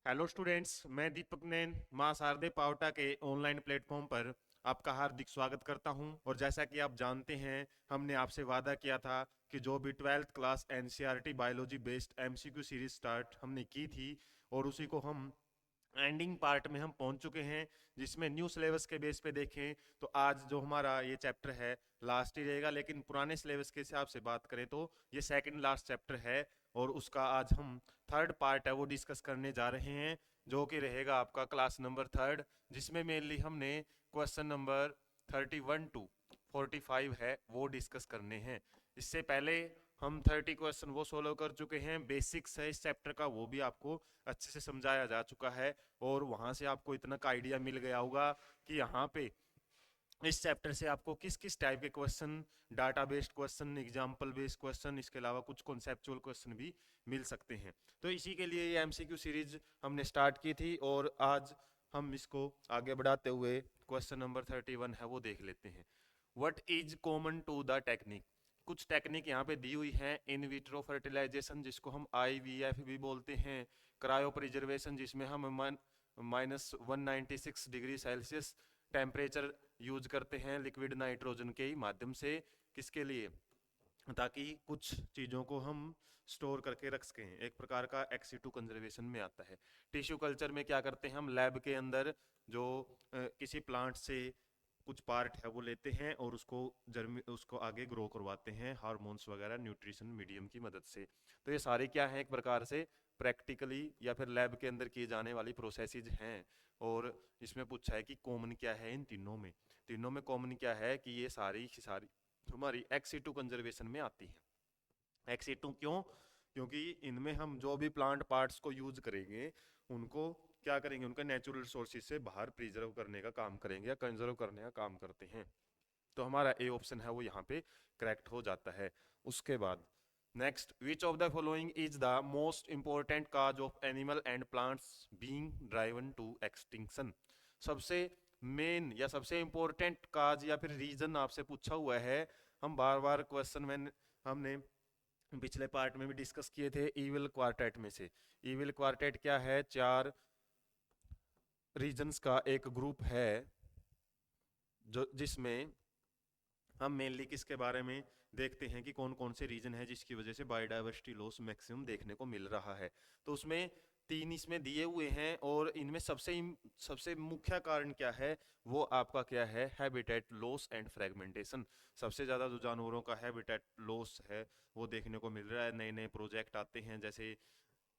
Hello students, मैं दीपक नैन मां शारदे पावटा के ऑनलाइन प्लेटफॉर्म पर आपका हार्दिक स्वागत करता हूं। और जैसा कि आप जानते हैं, हमने आपसे वादा किया था कि जो भी 12th class NCERT biology based MCQ series start हमने की थी, और उसी को हम एंडिंग पार्ट में हम पहुंच चुके हैं, जिसमें न्यू सिलेबस के बेस पे देखें तो आज जो हमारा ये चैप्टर है लास्ट ही रहेगा। लेकिन पुराने सिलेबस के हिसाब से बात करें तो ये सेकंड लास्ट चैप्टर है, और उसका आज हम थर्ड पार्ट है वो डिस्कस करने जा रहे हैं, जो कि रहेगा आपका क्लास नंबर थर्ड, जिसमें मेनली हमने क्वेश्चन नंबर 31 टू 45 है वो डिस्कस करने हैं। इससे पहले हम 30 क्वेश्चन वो सोल्व कर चुके हैं। बेसिक्स है इस चैप्टर का, वो भी आपको अच्छे से समझाया जा चुका है, और वहां से आपको इतना का आइडिया मिल गया होगा कि यहाँ पे इस चैप्टर से आपको किस किस टाइप के question, data based question, example based question, इसके अलावा कुछ कॉन्सेप्चुअल क्वेश्चन भी मिल सकते हैं। तो इसी के लिए ये एमसीक्यू सीरीज हमने स्टार्ट की थी, और आज हम इसको आगे बढ़ाते हुए क्वेश्चन नंबर 31 है वो देख लेते हैं। What is common to the technique. कुछ टेक्निक यहाँ पे दी हुई है। इन विट्रो फर्टिलाइजेशन, जिसको हम आईवीएफ भी बोलते हैं। क्रायो प्रिजर्वेशन, जिसमें हम -196 डिग्री सेल्सियस टेम्परेचर यूज करते हैं लिक्विड नाइट्रोजन के माध्यम से। किसके लिए? ताकि कुछ चीज़ों को हम स्टोर करके रख सकें। एक प्रकार का एक्सीटू कंजर्वेशन में आता है। टिश्यू कल्चर में क्या करते हैं हम, लैब के अंदर जो किसी प्लांट से कुछ पार्ट है वो लेते हैं और उसको आगे ग्रो करवाते हैं हार्मोन्स वगैरह न्यूट्रिशन मीडियम की मदद से। तो ये सारे क्या हैं, एक प्रकार से प्रैक्टिकली या फिर लैब के अंदर किए जाने वाली प्रोसेसेस हैं। और इसमें पूछा है कि कॉमन क्या है इन तीनों में कॉमन क्या है, कि ये सारी की सारी हमारी एक्सीटू कंजर्वेशन में आती है। एक्सीटू क्यों? क्योंकि इनमें हम जो भी प्लांट पार्ट्स को यूज करेंगे, उनको क्या करेंगे, उनके नेचुरल सोर्सेज से बाहर प्रिजर्व करने का काम करेंगे या कंजर्व करने का काम करते हैं। तो हमारा ए ऑप्शन है वो यहाँ पे करेक्ट हो जाता है। उसके बाद next, which of the following is the most important cause of animal and plants being driven to extinction. सबसे मेन या सबसे इंपॉर्टेंट काज या फिर रीजन आपसे पूछा हुआ है। हम बार बार क्वेश्चन में हमने पिछले पार्ट में भी डिस्कस किए थे इविल क्वार्टेट में से। इविल क्वार्टेट क्या है? चार रीजन्स का एक ग्रुप है, जो जिसमें हम मेनली किसके बारे में देखते हैं कि कौन कौन से रीजन है जिसकी वजह से बायोडाइवर्सिटी लॉस मैक्सिमम देखने को मिल रहा है। तो उसमें तीन इसमें दिए हुए हैं, और इनमें सबसे मुख्य कारण क्या है, वो आपका क्या है, हैबिटेट लॉस एंड फ्रेगमेंटेशन। सबसे ज़्यादा जो जानवरों का हैबिटेट लॉस है वो देखने को मिल रहा है। नए नए प्रोजेक्ट आते हैं, जैसे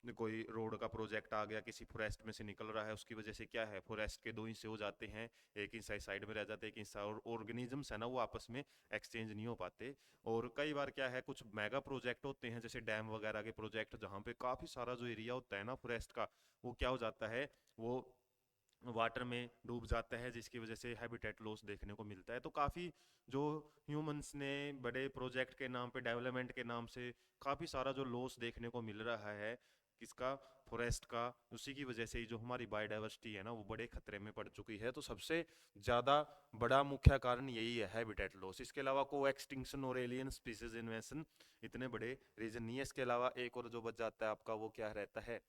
कोई रोड का प्रोजेक्ट आ गया, किसी फॉरेस्ट में से निकल रहा है, उसकी वजह से क्या है, फॉरेस्ट के दो हिस्से हो जाते हैं, एक हिस्सा साइड में रह जाता है, एक हिस्सा, और ऑर्गेनिजम्स है ना वो आपस में एक्सचेंज नहीं हो पाते। और कई बार क्या है, कुछ मेगा प्रोजेक्ट होते हैं जैसे डैम वगैरह के प्रोजेक्ट, जहाँ पे काफ़ी सारा जो एरिया होता है ना फॉरेस्ट का, वो क्या हो जाता है, वो वाटर में डूब जाता है, जिसकी वजह से हैबिटेट लॉस देखने को मिलता है। तो काफ़ी जो ह्यूमंस ने बड़े प्रोजेक्ट के नाम पे, डेवलपमेंट के नाम से काफ़ी सारा जो लॉस देखने को मिल रहा है, किसका, फॉरेस्ट का, उसी की वजह से ही जो हमारी बायोडाइवर्सिटी है ना वो बड़े खतरे में पड़ चुकी है। तो सबसे ज़्यादा बड़ा मुख्य कारण यही है, हैबिटेट लॉस। इसके अलावा को एक्सटिंक्शन और एलियन स्पीसीज इन्वेंशन इतने बड़े रीजन नहीं है। इसके अलावा एक और जो बच जाता है आपका, वो क्या रहता है,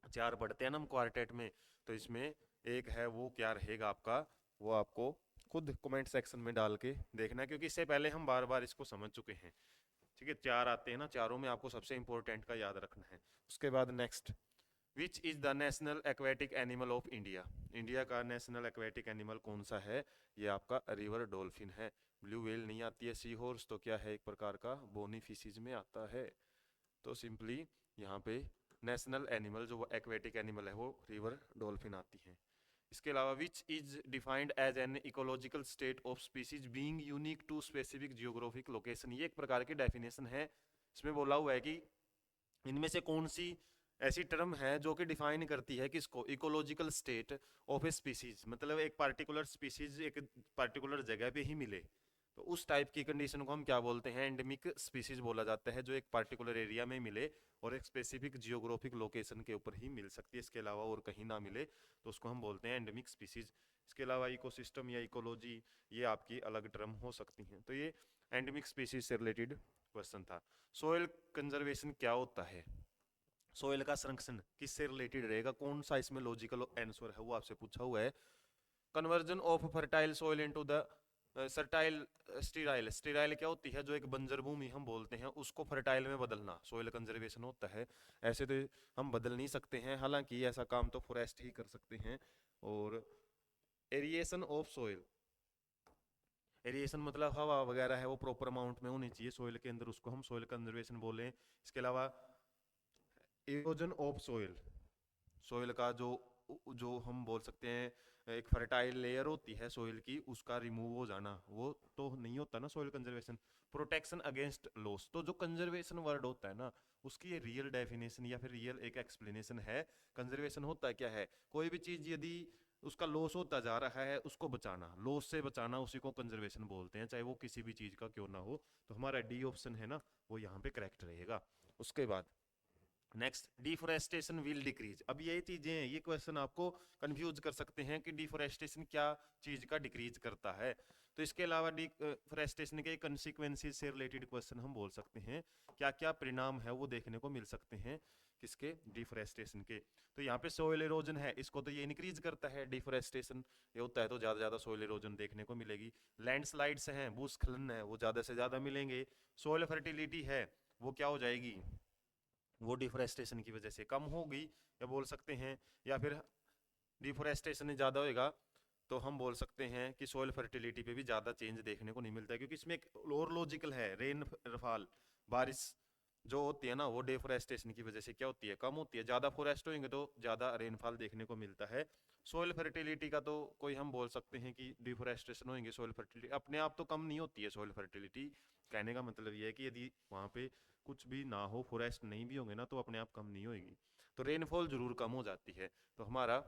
चार पढ़ते हैं ना हम क्वार्टेट में, तो इसमें एक है वो क्या रहेगा आपका, वो आपको खुद कमेंट सेक्शन में डाल के देखना है, क्योंकि इससे पहले हम बार बार इसको समझ चुके हैं। ठीक है, चार आते हैं ना, चारों में आपको सबसे इंपॉर्टेंट का याद रखना है। उसके बाद next, which is the national aquatic animal of India. India का नेशनल एक्वेटिक एनिमल कौन सा है? ये आपका रिवर डॉल्फिन है। ब्लू व्हेल नहीं आती है। सी हॉर्स तो क्या है, एक प्रकार का बोनी फिशीज में आता है। तो सिंपली यहाँ पे नेशनल एनिमल जो एक्वेटिक एनिमल है वो रिवर डॉल्फिन आती है। इसके अलावा which is defined as an ecological state of species being unique to specific geographic location. ये एक प्रकार की डेफिनेशन है। इसमें बोला हुआ है कि इनमें से कौन सी ऐसी टर्म है जो कि डिफाइन करती है किसको, ecological state of a species, मतलब एक पार्टिकुलर स्पीसीज एक पार्टिकुलर जगह पे ही मिले। तो उस टाइप की कंडीशन को हम क्या बोलते हैं, एंडेमिक स्पीसीज बोला जाता है, जो एक पार्टिकुलर एरिया में मिले और एक स्पेसिफिक जियोग्राफिक लोकेशन के ऊपर ही मिल सकती है, इसके अलावा और कहीं ना मिले, तो उसको हम बोलते हैं एंडेमिक स्पीसीज। इसके अलावा इकोसिस्टम या इकोलॉजी, ये आपकी अलग टर्म हो सकती हैं। तो ये एंडेमिक स्पीसीज से रिलेटेड क्वेश्चन था। सोयल कंजर्वेशन क्या होता है? सोइल का संरक्षण किससे रिलेटेड रहेगा, कौन सा इसमें लॉजिकल आंसर है वो आपसे पूछा हुआ है। Conversion of fertile soil into the सर्टाइल स्टीराइल। स्टीराइल क्या होती है, जो एक बंजर भूमि हम बोलते हैं उसको फर्टाइल में बदलना, सोइल कंजर्वेशन होता है। ऐसे तो हम बदल नहीं सकते हैं, हालांकि ऐसा काम तो फॉरेस्ट ही कर सकते हैं। और एरिएशन ऑफ सोइल, एरिएशन मतलब हवा वगैरह है वो प्रॉपर अमाउंट में होनी चाहिए सोइल के अंदर, उसको हम सोइल कंजर्वेशन बोलें। इसके अलावा इरोजन ऑफ सोइल, सोइल का जो जो हम बोल सकते हैं एक फर्टाइल लेयर होती है सोइल की, उसका रिमूव हो जाना, वो तो नहीं होता ना soil conservation. Protection against loss, तो जो कंजर्वेशन वर्ड होता है ना, उसकी ये रियल डेफिनेशन या फिर रियल एक एक्सप्लेनेशन है। कंजर्वेशन होता क्या है, कोई भी चीज यदि उसका लॉस होता जा रहा है उसको बचाना, लॉस से बचाना, उसी को कंजर्वेशन बोलते हैं, चाहे वो किसी भी चीज का क्यों ना हो। तो हमारा डी ऑप्शन है ना वो यहाँ पे करेक्ट रहेगा। उसके बाद नेक्स्ट, डिफोरेस्टेशन विल डिक्रीज। अब ये चीजें, ये क्वेश्चन आपको कंफ्यूज कर सकते हैं कि डिफोरेस्टेशन क्या चीज का डिक्रीज करता है। तो इसके अलावा डिफोरेस्टेशन के कंसिक्वेंसेस से रिलेटेड क्वेश्चन हम बोल सकते हैं, क्या क्या परिणाम है वो देखने को मिल सकते हैं किसके, डिफोरेस्टेशन के। तो यहाँ पे सोइल इरोजन है, इसको तो ये इंक्रीज करता है, डिफोरेस्टेशन ये होता है तो ज्यादा ज्यादा सोइल इरोजन देखने को मिलेगी। लैंडस्लाइड्स हैं, भूस्खलन है, वो ज्यादा से ज्यादा मिलेंगे। सोइल फर्टिलिटी है वो क्या हो जाएगी, वो डिफोरेस्टेशन की वजह से कम होगी, या बोल सकते हैं, या फिर डिफोरेस्टेशन ज़्यादा होएगा तो हम बोल सकते हैं कि सॉइल फर्टिलिटी पे भी ज़्यादा चेंज देखने को नहीं मिलता है, क्योंकि इसमें एक और लॉजिकल है, रेनफॉल, बारिश जो होती है ना वो डिफोरेस्टेशन की वजह से क्या होती है, कम होती है। ज़्यादा फॉरेस्ट होंगे तो ज़्यादा रेनफॉल देखने को मिलता है। सॉइल फर्टिलिटी का तो कोई हम बोल सकते हैं कि डिफोरेस्टेशन होंगे, सॉइल फर्टिलिटी अपने आप तो कम नहीं होती है। सॉइल फर्टिलिटी कहने का मतलब ये है कि यदि वहाँ पे कुछ भी ना हो, फॉरेस्ट नहीं भी होंगे ना, तो अपने आप कम नहीं होगी, तो रेनफॉल जरूर कम हो जाती है। तो हमारा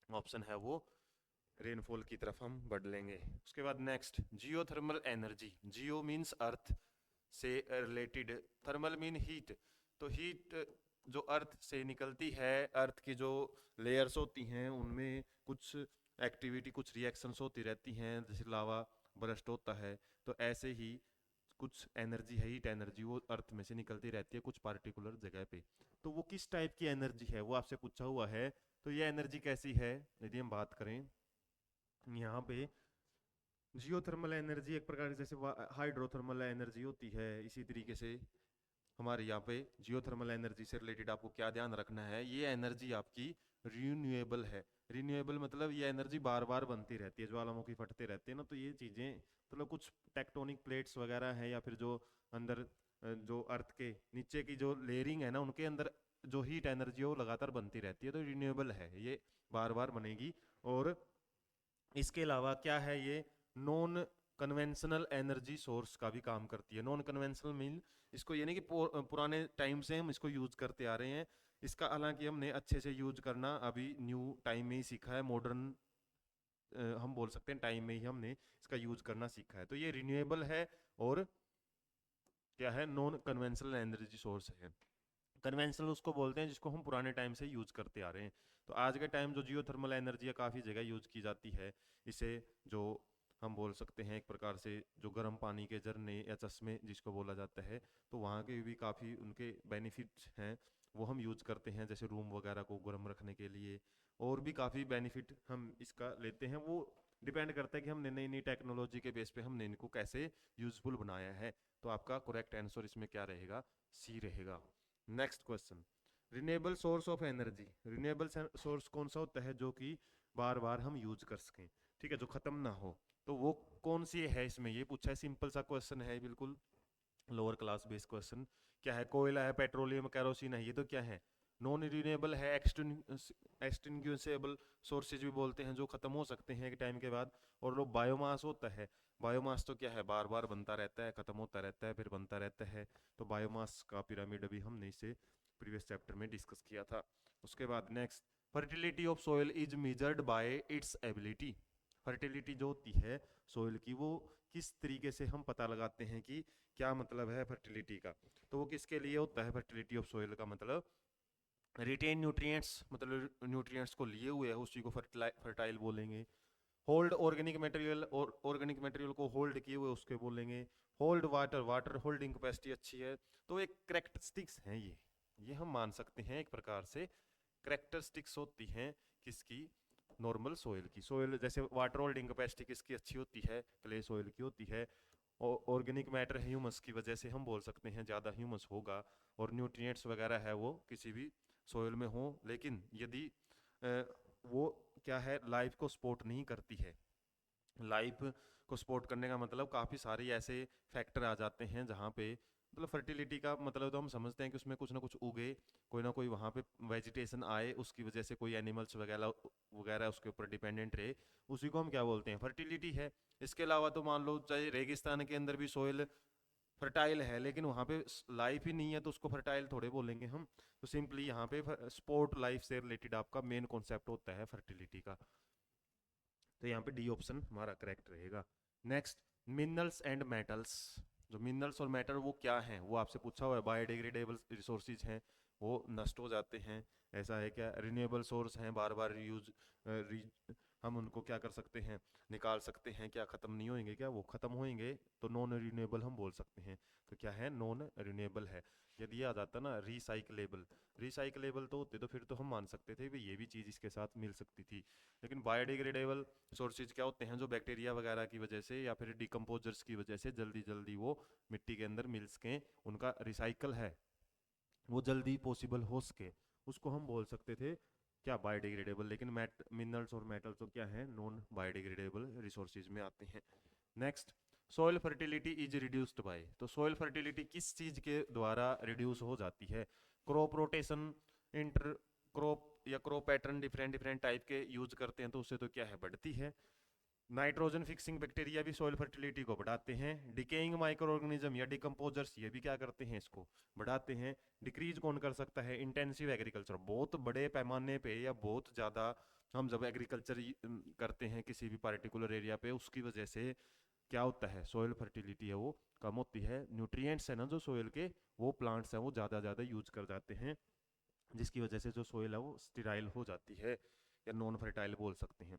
ऑप्शन है वो रेनफॉल की तरफ हम बढ़ लेंगे। उसके बाद नेक्स्ट, जियोथर्मल एनर्जी। जियो मीन्स अर्थ से रिलेटेड, थर्मल मीन हीट, तो हीट जो अर्थ से निकलती है, अर्थ की जो लेयर्स होती हैं उनमें कुछ एक्टिविटी, कुछ रिएक्शंस होती रहती हैं, जैसे लावा बरस्ट होता है, तो ऐसे ही कुछ एनर्जी है, हीट एनर्जी, वो अर्थ में से निकलती रहती है कुछ पार्टिकुलर जगह पे। तो वो किस टाइप की एनर्जी है वो आपसे पूछा हुआ है। तो ये एनर्जी कैसी है, यदि हम बात करें यहाँ पे, जियोथर्मल एनर्जी एक प्रकार जैसे हाइड्रोथर्मल एनर्जी होती है, इसी तरीके से हमारे यहाँ पे जियोथर्मल एनर्जी से रिलेटेड आपको क्या ध्यान रखना है, ये एनर्जी आपकी रिन्यूएबल है। रिन्यूएबल मतलब ये एनर्जी बार बार बनती रहती है, ज्वालामुखी फटते रहते हैं ना, तो ये चीजें मतलब कुछ टेक्टोनिक प्लेट्स वगैरह हैं, या फिर जो अंदर जो अर्थ के नीचे की जो लेयरिंग है ना, उनके अंदर जो हीट एनर्जी है वो लगातार बनती रहती है, तो रिन्यूएबल है, ये बार बार बनेगी। और इसके अलावा क्या है, ये नॉन कन्वेंशनल एनर्जी सोर्स का भी काम करती है। नॉन कन्वेंशनल मीन इसको ये नहीं कि पुराने टाइम से हम इसको यूज करते आ रहे हैं, इसका हालांकि हमने अच्छे से यूज करना अभी न्यू टाइम में ही सीखा है, मॉडर्न हम बोल सकते हैं टाइम में ही हमने इसका यूज करना सीखा है। तो ये रिन्यूएबल है और क्या है, नॉन कन्वेंशनल एनर्जी सोर्स है। कन्वेंशनल उसको बोलते हैं जिसको हम पुराने टाइम से यूज करते आ रहे हैं। तो आज के टाइम जो जियोथर्मल एनर्जी है काफ़ी जगह यूज की जाती है, इसे जो हम बोल सकते हैं एक प्रकार से जो गर्म पानी के झरने या चश्मे जिसको बोला जाता है, तो वहाँ के भी काफ़ी उनके बेनिफिट हैं, वो हम यूज करते हैं, जैसे रूम वगैरह को गर्म रखने के लिए। और भी काफ़ी बेनिफिट हम इसका लेते हैं, वो डिपेंड करता है कि हमने नई नई टेक्नोलॉजी के बेस पे हमने इनको कैसे यूजफुल बनाया है। तो आपका करेक्ट आंसर इसमें क्या रहेगा, सी रहेगा। Next question, renewable source of energy. Renewable source कौन सा होता है जो कि बार बार हम यूज कर सकें, ठीक है, जो खत्म ना हो, तो वो कौन सी है, इसमें ये पूछा है। सिंपल सा क्वेश्चन है, बिल्कुल लोअर क्लास बेस्ड क्वेश्चन। क्या है, कोयला है, पेट्रोलियम, कैरोसिन है, ये तो क्या है, नॉन रिन्यूएबल है। एक्सटिंग्विशेबल सोर्सेज भी बोलते हैं, जो खत्म हो सकते हैं एक टाइम के बाद। और लो बायोमास होता है, बायोमास तो क्या है, बार बार बनता रहता है, खत्म होता रहता है, फिर बनता रहता है। तो बायोमास का पिरामिड अभी हमने इसे प्रीवियस चैप्टर में डिस्कस किया था। उसके बाद next, fertility of soil is measured by its ability. Fertility जो होती है सोइल की, वो किस तरीके से हम पता लगाते हैं कि क्या मतलब है फर्टिलिटी का, तो वो किसके लिए होता है, फर्टिलिटी ऑफ सोइल का मतलब रिटेन न्यूट्रिएंट्स, मतलब न्यूट्रिएंट्स को लिए हुए है उसी को फर्टाइल बोलेंगे। होल्ड ऑर्गेनिक मटेरियल, और ऑर्गेनिक मटेरियल को होल्ड किए हुए उसके बोलेंगे। Hold water, water holding capacity अच्छी है। तो एक करेक्टरिस्टिक्स हैं ये, ये हम मान सकते हैं एक प्रकार से करेक्टरिस्टिक्स होती हैं किसकी, नॉर्मल सोइल की। सोइल जैसे वाटर होल्डिंग कैपेसिटी किसकी अच्छी होती है, क्ले सोइल की होती है। ऑर्गेनिक मैटर ह्यूमस की वजह से हम बोल सकते हैं ज़्यादा ह्यूमस होगा, और न्यूट्रिएंट्स वगैरह है वो किसी भी सोइल में हो। लेकिन यदि वो क्या है, लाइफ को सपोर्ट नहीं करती है। लाइफ को सपोर्ट करने का मतलब काफ़ी सारे ऐसे फैक्टर आ जाते हैं जहाँ पे मतलब फर्टिलिटी का मतलब तो हम समझते हैं कि उसमें कुछ ना कुछ उगे, कोई ना कोई वहाँ पे वेजिटेशन आए, उसकी वजह से कोई एनिमल्स वगैरह वगैरह उसके ऊपर डिपेंडेंट रहे, उसी को हम क्या बोलते हैं, फर्टिलिटी है। इसके अलावा तो मान लो चाहे रेगिस्तान के अंदर भी सोइल फर्टाइल है, लेकिन वहाँ पे लाइफ ही नहीं है, तो उसको फर्टाइल थोड़े बोलेंगे हम। तो सिंपली यहाँ पे स्पोर्ट लाइफ से रिलेटेड आपका मेन कॉन्सेप्ट होता है फर्टिलिटी का। तो यहाँ पे डी ऑप्शन हमारा करेक्ट रहेगा। Next, minerals and metals. जो मिनरल्स और मेटल वो क्या हैं, वो आपसे पूछा हुआ है। बायोडिग्रेडेबल रिसोर्सेज हैं, वो नष्ट हो जाते हैं, ऐसा है क्या। रिन्यूएबल सोर्स हैं, बार बार रीयूज हम उनको क्या कर सकते हैं, निकाल सकते हैं, क्या ख़त्म नहीं होंगे, क्या वो ख़त्म होंगे, तो नॉन रिन्यूएबल हम बोल सकते हैं। तो क्या है, नॉन रिन्यूएबल है। यदि ये आ जाता ना रिसाइकलेबल, रिसाइकलेबल तो होते तो फिर तो हम मान सकते थे भाई ये भी चीज़ इसके साथ मिल सकती थी। लेकिन बायोडिग्रेडेबल सोर्सेज क्या होते हैं, जो बैक्टीरिया वगैरह की वजह से या फिर डिकम्पोजर्स की वजह से जल्दी जल्दी वो मिट्टी के अंदर मिल सकें, उनका रिसाइकल है वो जल्दी पॉसिबल हो सके, उसको हम बोल सकते थे क्या, बायोडिग्रेडेबल। लेकिन मिनरल्स और मेटल्स तो क्या है, नॉन बायोडिग्रेडेबल रिसोर्सेज में आते हैं। Next, soil fertility is reduced by. तो सॉइल फर्टिलिटी किस चीज के द्वारा रिड्यूस हो जाती है, क्रॉप रोटेशन, इंटर क्रॉप या crop pattern different different type के यूज करते हैं तो उससे तो क्या है, बढ़ती है। नाइट्रोजन फिक्सिंग बैक्टीरिया भी सॉइल फर्टिलिटी को बढ़ाते हैं। डिकेइंग माइक्रो ऑर्गेनिज्म या डिकम्पोजर्स ये भी क्या करते हैं, इसको बढ़ाते हैं। डिक्रीज कौन कर सकता है, इंटेंसिव एग्रीकल्चर, बहुत बड़े पैमाने पे या बहुत ज़्यादा हम जब एग्रीकल्चर करते हैं किसी भी पार्टिकुलर एरिया पे, उसकी वजह से क्या होता है, सॉइल फर्टिलिटी है वो कम होती है। न्यूट्रिएंट्स है ना जो सॉइल के, वो प्लांट्स हैं वो ज़्यादा ज़्यादा यूज कर जाते हैं, जिसकी वजह से जो सोइल है वो स्टेराइल हो जाती है या नॉन फर्टाइल बोल सकते हैं।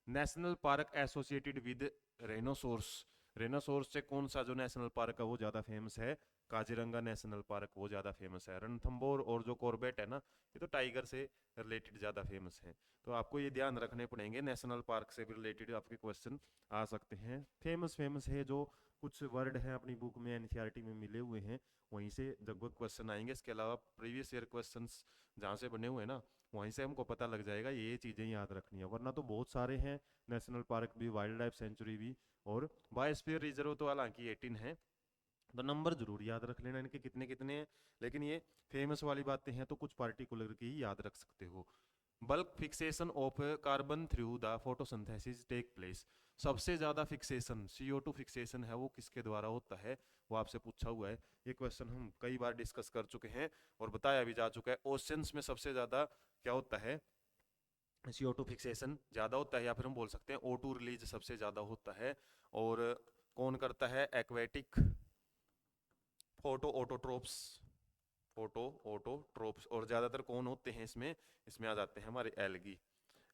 नेशनल पार्क एसोसिएटेड विद रेनोसोर्स, रेनोसोर्स से कौन सा जो नेशनल पार्क है वो ज़्यादा फेमस है, काजीरंगा नेशनल पार्क वो ज़्यादा फेमस है। रणथंबोर और जो कॉर्बेट है ना, ये तो टाइगर से रिलेटेड ज़्यादा फेमस है। तो आपको ये ध्यान रखने पड़ेंगे, नेशनल पार्क से भी रिलेटेड आपके क्वेश्चन आ सकते हैं। फेमस फेमस है जो कुछ वर्ड हैं अपनी बुक में एनसीईआरटी में मिले हुए हैं, वहीं से लगभग क्वेश्चन आएंगे। इसके अलावा प्रीवियस ईयर क्वेश्चंस जहाँ से बने हुए हैं ना, वहीं से हमको पता लग जाएगा, ये चीज़ें याद रखनी है, वरना तो बहुत सारे हैं, नेशनल पार्क भी, वाइल्ड लाइफ सेंचुरी भी, और बायोस्फीयर रिजर्व तो हालांकि 18 है। तो नंबर जरूर याद रख लेना इनके कितने कितने हैं, लेकिन ये फेमस वाली बातें हैं तो कुछ पार्टिकुलर की ही याद रख सकते हो। Bulk fixation of carbon through the photosynthesis take place. सबसे ज़्यादा फिक्सेशन CO2 फिक्सेशन है वो किसके द्वारा होता है, वो आपसे पूछा हुआ है। ये क्वेश्चन हम कई बार डिस्कस कर चुके हैं और बताया भी जा चुका है। ओशंस में सबसे ज़्यादा क्या होता है, CO2 फिक्सेशन ज़्यादा होता है, या फिर हम बोल सकते हैं O2 रिलीज सबसे ज़्यादा होता है। और कौन करता है, aquatic photo autotrophs, photo autotrophs. और ज़्यादातर कौन होते हैं इसमें, इसमें आ जाते हैं हमारे एल्गी,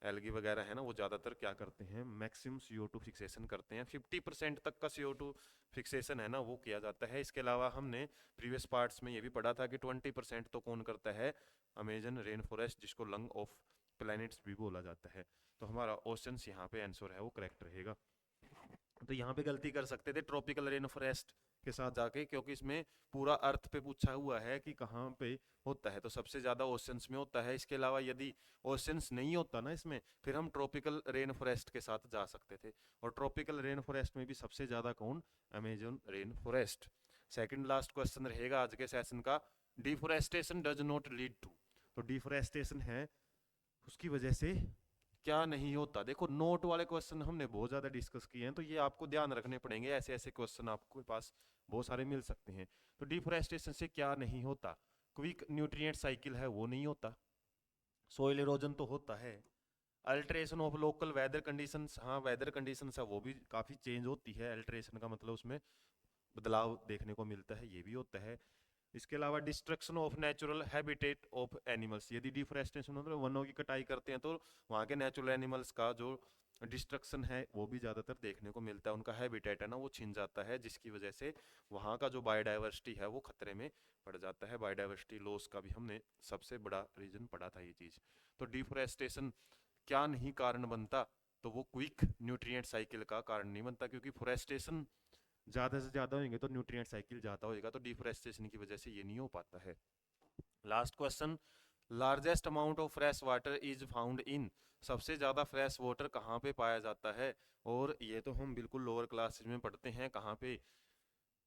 एल्गी वगैरह है ना, वो ज़्यादातर क्या करते हैं, मैक्सिमम CO2 फिक्सेशन करते हैं। 50% तक का CO2 फिक्सेशन है ना वो किया जाता है। इसके अलावा हमने प्रीवियस पार्ट्स में ये भी पढ़ा था कि 20% तो कौन करता है, अमेजन रेन फॉरेस्ट, जिसको लंग ऑफ प्लैनेट्स भी बोला जाता है। तो हमारा ओशंस यहाँ पे आंसर है वो करेक्ट रहेगा। तो यहाँ पे गलती कर सकते थे ट्रॉपिकल रेन फॉरेस्ट के साथ जाके, क्योंकि इसमें पूरा अर्थ पे पूछा हुआ है कि कहाँ पे होता है, तो सबसे ज़्यादा ओशंस में होता है। इसके अलावा यदि ओशंस नहीं होता ना इसमें, फिर हम ट्रॉपिकल रेन फॉरेस्ट के साथ जा सकते थे, और ट्रॉपिकल रेन फॉरेस्ट में भी सबसे ज़्यादा कौन, Amazon rain forest. Second last question रहेगा आज के सेशन का, deforestation does not lead to. तो डिफोरेस्टेशन है उसकी वजह से क्या नहीं होता। देखो नोट वाले क्वेश्चन हमने बहुत ज्यादा डिस्कस किए हैं, तो ये आपको ध्यान रखने पड़ेंगे, ऐसे ऐसे क्वेश्चन आपके पास बहुत सारे मिल सकते हैं। तो डिफोरेस्टेशन से क्या नहीं होता, क्विक न्यूट्रिएंट साइकिल है वो नहीं होता, सोइल इरोजन तो होता है, alteration of local weather conditions, हाँ वेदर कंडीशंस है वो भी काफी चेंज होती है, अल्टरेशन का मतलब उसमें बदलाव देखने को मिलता है, ये भी होता है। इसके अलावा destruction of natural habitat of animals, यदि डिफोरेस्टेशन मतलब वनों की कटाई करते हैं तो वहाँ के नेचुरल एनिमल्स का जो डिस्ट्रक्शन है वो भी ज़्यादातर देखने को मिलता है, उनका हैबिटेट है ना वो छिन जाता है, जिसकी वजह से वहाँ का जो बायोडाइवर्सिटी है वो खतरे में पड़ जाता है। बायोडाइवर्सिटी लॉस का भी हमने सबसे बड़ा रीजन पढ़ा था ये चीज़। तो डिफोरेस्टेशन क्या नहीं कारण बनता, तो वो क्विक न्यूट्रिएंट साइकिल का कारण नहीं बनता, क्योंकि फोरेस्टेशन ज़्यादा से ज़्यादा होंगे तो न्यूट्रिएंट साइकिल ज़्यादा होएगा, तो डिफोरेस्टेशन की वजह से ये नहीं हो पाता है। Last question, largest amount of fresh water is found in, सबसे ज़्यादा फ्रेश वाटर कहाँ पे पाया जाता है? और ये तो हम बिल्कुल लोअर क्लासेज में पढ़ते हैं कहाँ पे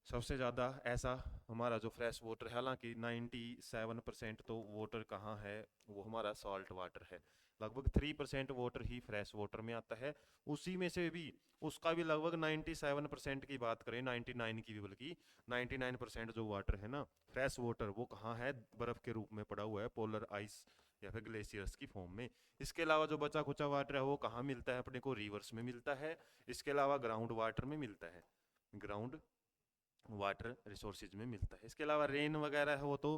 सबसे ज़्यादा ऐसा हमारा जो फ्रेश वाटर है, हालांकि 97% तो वाटर कहाँ है, वो हमारा सॉल्ट वाटर है। लगभग 3% वाटर ही फ्रेश वाटर में आता है, उसी में से भी उसका भी लगभग 97% की बात करें, 99 की भी, बल्कि 99% जो वाटर है ना फ्रेश वाटर, वो कहाँ है? बर्फ़ के रूप में पड़ा हुआ है, पोलर आइस या फिर ग्लेशियर्स की फॉर्म में। इसके अलावा जो बचा खुचा वाटर है वो कहाँ मिलता है अपने को? रिवर्स में मिलता है। इसके अलावा ग्राउंड वाटर में मिलता है, ग्राउंड वाटर रिसोर्सेज में मिलता है। इसके अलावा रेन वगैरह है वो तो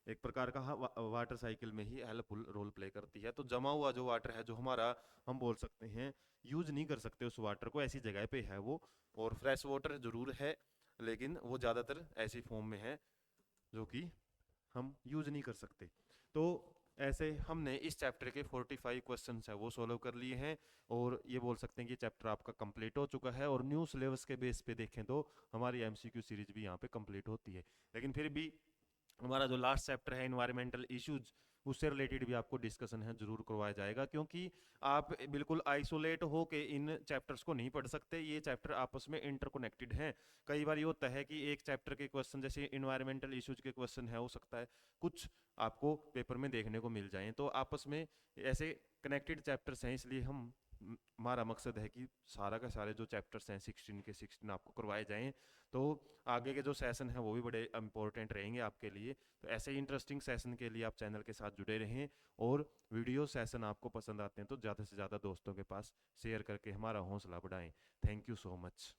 एक प्रकार का वाटर साइकिल में ही हेल्पफुल रोल प्ले करती है। तो जमा हुआ जो वाटर है, जो हमारा हम बोल सकते हैं यूज नहीं कर सकते उस वाटर को, ऐसी जगह पे है वो। और फ्रेश वाटर जरूर है, लेकिन वो ज़्यादातर ऐसी फॉर्म में है जो कि हम यूज नहीं कर सकते। तो ऐसे हमने इस चैप्टर के 45 क्वेश्चन है वो सॉल्व कर लिए हैं, और ये बोल सकते हैं कि चैप्टर आपका कंप्लीट हो चुका है। और न्यू सिलेबस के बेस पे देखें तो हमारी एमसीक्यू सीरीज भी यहाँ पे कंप्लीट होती है। लेकिन फिर भी हमारा जो लास्ट चैप्टर है इन्वायरमेंटल इश्यूज, उससे रिलेटेड भी आपको डिस्कशन है जरूर करवाया जाएगा, क्योंकि आप बिल्कुल आइसोलेट हो के इन चैप्टर्स को नहीं पढ़ सकते, ये चैप्टर आपस में इंटरकनेक्टेड हैं। कई बार ये होता है कि एक चैप्टर के क्वेश्चन, जैसे इन्वायरमेंटल इश्यूज के क्वेश्चन है, हो सकता है कुछ आपको पेपर में देखने को मिल जाएं, तो आपस में ऐसे कनेक्टेड चैप्टर्स हैं, इसलिए हम हमारा मकसद है कि सारा का सारे जो चैप्टर्स हैं 16 के 16 आपको करवाए जाएं। तो आगे के जो सेशन हैं वो भी बड़े इंपॉर्टेंट रहेंगे आपके लिए। तो ऐसे ही इंटरेस्टिंग सेशन के लिए आप चैनल के साथ जुड़े रहें, और वीडियो सेशन आपको पसंद आते हैं तो ज़्यादा से ज़्यादा दोस्तों के पास शेयर करके हमारा हौसला बढ़ाएं। Thank you so much.